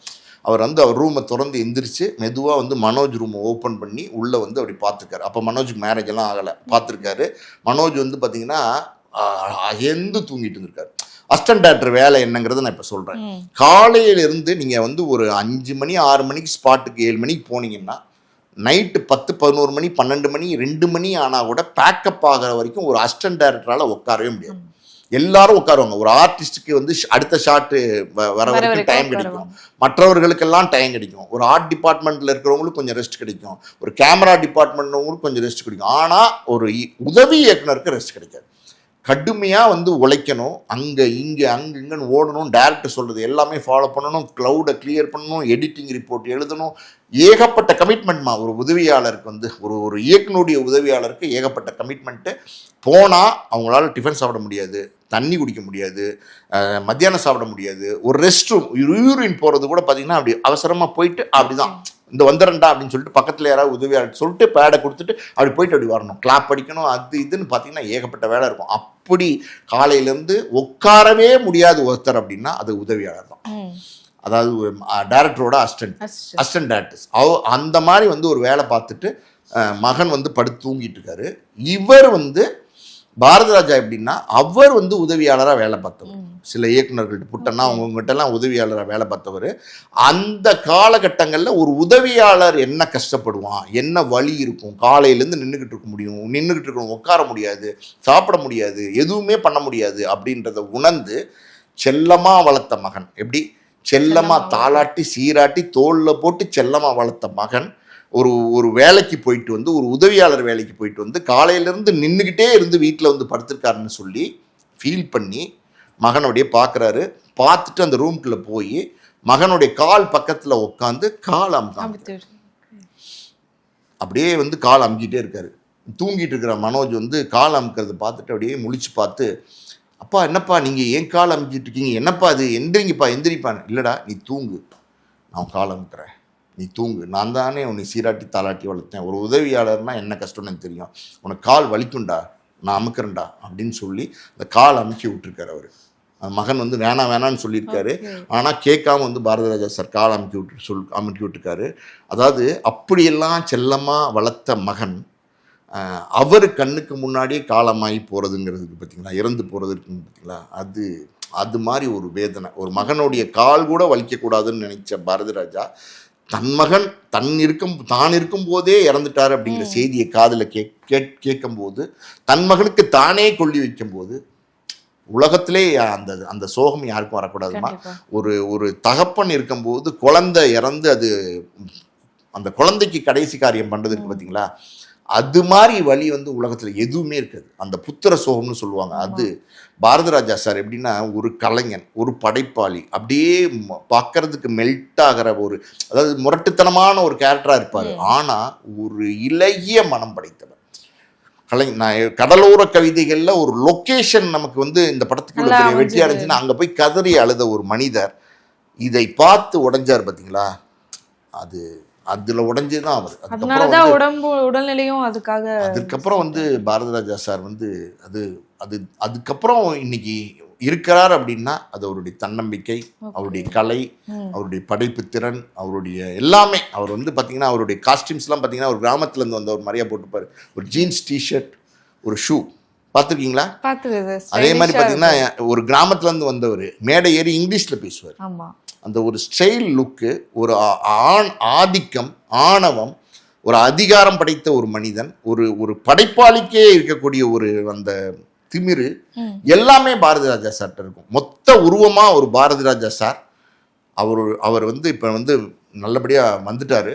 அவர் வந்து அவர் ரூமை திறந்து எந்திரிச்சு மெதுவாக வந்து மனோஜ் ரூமை ஓப்பன் பண்ணி உள்ளே வந்து அப்படி பார்த்துருக்காரு. அப்போ மனோஜுக்கு மேரேஜ் எல்லாம் ஆகலை, பார்த்துருக்காரு. மனோஜ் வந்து பார்த்தீங்கன்னா அயர்ந்து தூங்கிட்டு இருந்திருக்காரு. அசிஸ்டன்ட் டைரக்டர் வேலை என்னங்கிறத நான் இப்போ சொல்கிறேன். காலையிலிருந்து நீங்கள் வந்து ஒரு 5 மணி 6 மணிக்கு ஸ்பாட்டுக்கு 7 மணிக்கு போனீங்கன்னா நைட்டு 10 11 மணி 12 மணி 2 மணி ஆனால் கூட பேக்கப் ஆகிற வரைக்கும் ஒரு அசிஸ்டன்ட் டைரக்டரால் உட்காரவே முடியாது. எல்லாரும் உட்காருவாங்க. ஒரு ஆர்டிஸ்ட்டுக்கு வந்து அடுத்த ஷாட்டு வர வரைக்கும் டைம் கிடைக்கும், மற்றவர்களுக்கெல்லாம் டைம் கிடைக்கும். ஒரு ஆர்ட் டிபார்ட்மெண்ட்டில் இருக்கிறவங்களுக்கு கொஞ்சம் ரெஸ்ட் கிடைக்கும், ஒரு கேமரா டிபார்ட்மெண்ட்வங்களுக்கு கொஞ்சம் ரெஸ்ட் கிடைக்கும். ஆனால் ஒரு உதவி இயக்குனருக்கு ரெஸ்ட் கிடைக்காது. கடுமையாக வந்து உழைக்கணும், அங்கே இங்கேன்னு ஓடணும், டேரக்டர் சொல்கிறது எல்லாமே ஃபாலோ பண்ணணும், க்ளவுடை கிளியர் பண்ணணும், எடிட்டிங் ரிப்போர்ட் எழுதணும், ஏகப்பட்ட கமிட்மெண்ட்மா. ஒரு உதவியாளருக்கு வந்து ஒரு இயக்குனருடைய உதவியாளருக்கு ஏகப்பட்ட கமிட்மெண்ட்டு. போனால் அவங்களால டிஃபன் சாப்பிட முடியாது, தண்ணி குடிக்க முடியாது, மத்தியானம் சாப்பிட முடியாது, ஒரு ரெஸ்ட் ரூம் யூரின் போகிறது கூட பார்த்தீங்கன்னா அப்படி அவசரமாக போயிட்டு அப்படி தான் இந்த வந்துடுறா அப்படின்னு சொல்லிட்டு பக்கத்தில் யாராவது உதவியாளர் சொல்லிட்டு பேடை கொடுத்துட்டு அப்படி போயிட்டு அப்படி வரணும், கிளாப் அடிக்கணும், அது இதுன்னு பார்த்தீங்கன்னா ஏகப்பட்ட வேலை இருக்கும். அப்படி காலையிலேருந்து உட்காரவே முடியாது ஒருத்தர் அப்படின்னா அது உதவியாளர் தான். அதாவது டைரக்டரோட அசிஸ்டன்ட் டைரக்டர்ஸ் அந்த மாதிரி வந்து ஒரு வேலை பார்த்துட்டு மகன் வந்து படுத்து தூங்கிட்டு இருக்காரு. இவர் வந்து பாரதி ராஜா எப்படின்னா அவர் வந்து உதவியாளராக வேலை பார்த்தவர். சில இயக்குநர்கள்ட்ட புட்டன்னா அவங்ககிட்டலாம் உதவியாளராக வேலை பார்த்தவர். அந்த காலகட்டங்களில் ஒரு உதவியாளர் என்ன கஷ்டப்படுவான், என்ன வழி இருக்கும், காலையிலேருந்து நின்றுக்கிட்டு இருக்கணும், உட்கார முடியாது, சாப்பிட முடியாது, எதுவுமே பண்ண முடியாது அப்படின்றத உணர்ந்து செல்லமாக வளர்த்த மகன், எப்படி செல்லமாக தாளாட்டி சீராட்டி தோளில் போட்டு செல்லமாக வளர்த்த மகன் ஒரு வேலைக்கு போயிட்டு வந்து, ஒரு உதவியாளர் வேலைக்கு போயிட்டு வந்து காலையிலேருந்து நின்றுக்கிட்டே இருந்து வீட்டில் வந்து படுத்திருக்காருன்னு சொல்லி ஃபீல் பண்ணி மகனுடைய பார்க்குறாரு. பார்த்துட்டு அந்த ரூம்குள்ளே போய் மகனுடைய கால் பக்கத்தில் உட்காந்து கால் அமுக்காம அப்படியே வந்து கால் அமுக்கிட்டே இருக்காரு. தூங்கிட்டு இருக்கிற மனோஜ் வந்து கால் அமுக்கிறத பார்த்துட்டு அப்படியே முழிச்சு பார்த்து, அப்பா என்னப்பா நீங்கள் ஏன் கால் அமுக்கிட்டு இருக்கீங்க, என்னப்பா அது, எந்திரிப்பான்னு. இல்லைடா நீ தூங்கு, நான் கால் அமுக்கிறேன், நீ தூங்கு, நான் தானே உன்னை சீராட்டி தாளாட்டி வளர்த்தேன், ஒரு உதவியாளர்னா என்ன கஷ்டம்னு எனக்கு தெரியும், உனக்கு கால் வலிக்கும்டா, நான் அமுக்கிறேன்டா அப்படின்னு சொல்லி அந்த கால் அமுக்கி விட்டுருக்காரு. அவர் மகன் வந்து வேணான்னு சொல்லியிருக்காரு. ஆனால் கேட்காம வந்து பாரதி ராஜா சார் கால் அமுக்கி விட்டுருக்காரு. அதாவது அப்படியெல்லாம் செல்லமாக வளர்த்த மகன் அவர் கண்ணுக்கு முன்னாடியே காலமாகி போகிறதுங்கிறதுக்கு பார்த்தீங்களா, இறந்து போகிறதுக்கு பார்த்தீங்களா, அது மாதிரி ஒரு வேதனை. ஒரு மகனுடைய கால் கூட வலிக்கக்கூடாதுன்னு நினைச்ச பாரதி ராஜா தன் மகன் தான் இருக்கும் போதே இறந்துட்டார் அப்படிங்கிற செய்தியை காதில் கேட்கும்போது, தன் மகனுக்கு தானே கொல்லி வைக்கும்போது உலகத்திலே அந்த சோகம் யாருக்கும் வரக்கூடாதுமா. ஒரு தகப்பன் இருக்கும்போது குழந்தை இறந்து அது அந்த குழந்தைக்கு கடைசி காரியம் பண்ணுறதுக்கு பார்த்தீங்களா, அது மாதிரி வழி வந்து உலகத்தில் எதுவுமே இருக்காது. அந்த புத்திர சோகம்னு சொல்லுவாங்க. அது பாரதி ராஜா சார் எப்படின்னா ஒரு கலைஞன், ஒரு படைப்பாளி, அப்படியே பார்க்கறதுக்கு மெல்ட் ஆகிற அதாவது முரட்டுத்தனமான ஒரு கேரக்டராக இருப்பார். ஆனால் ஒரு இலகிய மனம் படைத்தவர் கடலோர கவிதைகளில் ஒரு லொக்கேஷன் நமக்கு வந்து இந்த படத்துக்கு வெற்றி அடைஞ்சுன்னா அங்கே போய் கதறி அழுத ஒரு மனிதர் இதை பார்த்து உடைஞ்சார் பார்த்தீங்களா, அதில் உடஞ்சேதான் அவர். உடல்நிலையும் அதுக்கப்புறம் வந்து பாரதி ராஜா சார் வந்து அதுக்கப்புறம் இன்னைக்கு இருக்கிறார் அப்படின்னா அது அவருடைய தன்னம்பிக்கை, அவருடைய கலை, அவருடைய படைப்பு திறன், அவருடைய எல்லாமே. அவர் வந்து பார்த்தீங்கன்னா அவருடைய காஸ்டியூம்ஸ்லாம் பார்த்தீங்கன்னா ஒரு கிராமத்துலேருந்து வந்த ஒரு மாதிரியா போட்டுப்பார். ஒரு ஜீன்ஸ் டிஷர்ட், ஒரு ஷூ பார்த்துருக்கீங்களா? பார்த்துருது. அதே மாதிரி பார்த்தீங்கன்னா ஒரு கிராமத்துலேருந்து வந்தவர் மேடை ஏறி இங்கிலீஷில் பேசுவார். ஆமாம். அந்த ஒரு ஸ்டைல் லுக்கு, ஒரு ஆதிக்கம், ஆணவம், ஒரு அதிகாரம் படைத்த ஒரு மனிதன், ஒரு படைப்பாளிக்கே இருக்கக்கூடிய ஒரு அந்த திமிரு எல்லாமே பாரதி ராஜா சார்ட்ட இருக்கும். மொத்த உருவமா ஒரு பாரதி ராஜா சார். அவர் வந்து இப்ப வந்து நல்லபடியா வந்துட்டாரு.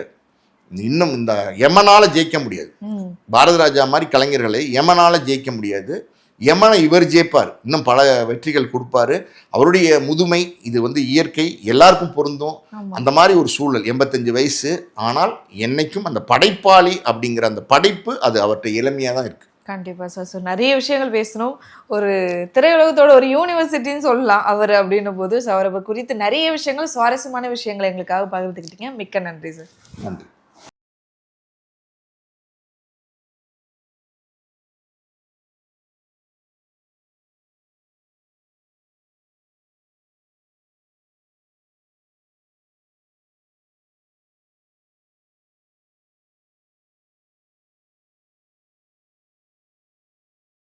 இன்னும் இந்த யமனால ஜெயிக்க முடியாது. பாரதி ராஜா மாதிரி கலைஞர்களை யமனால ஜெயிக்க முடியாது. யமனை இவர் ஜெயிப்பார், இன்னும் பல வெற்றிகள் கொடுப்பாரு. அவருடைய முதுமை இது வந்து இயற்கை, எல்லாருக்கும் பொருந்தும். அந்த மாதிரி ஒரு சூழல், 85 வயசு. ஆனால் என்னைக்கும் அந்த படைப்பாளி அப்படிங்கிற அந்த படைப்பு அது அவர்கிட்ட இளமையாக தான் இருக்கு. கண்டிப்பா சார். ஸோ நிறைய விஷயங்கள் பேசணும். ஒரு திரையுலகத்தோட ஒரு யூனிவர்சிட்டின்னு சொல்லலாம் அவர் அப்படின்னும் போது. ஸோ அவரை குறித்து நிறைய விஷயங்கள், சுவாரஸ்யமான விஷயங்களை எங்களுக்காக பகிர்ந்துக்கிட்டீங்க. மிக்க நன்றி சார். நன்றி.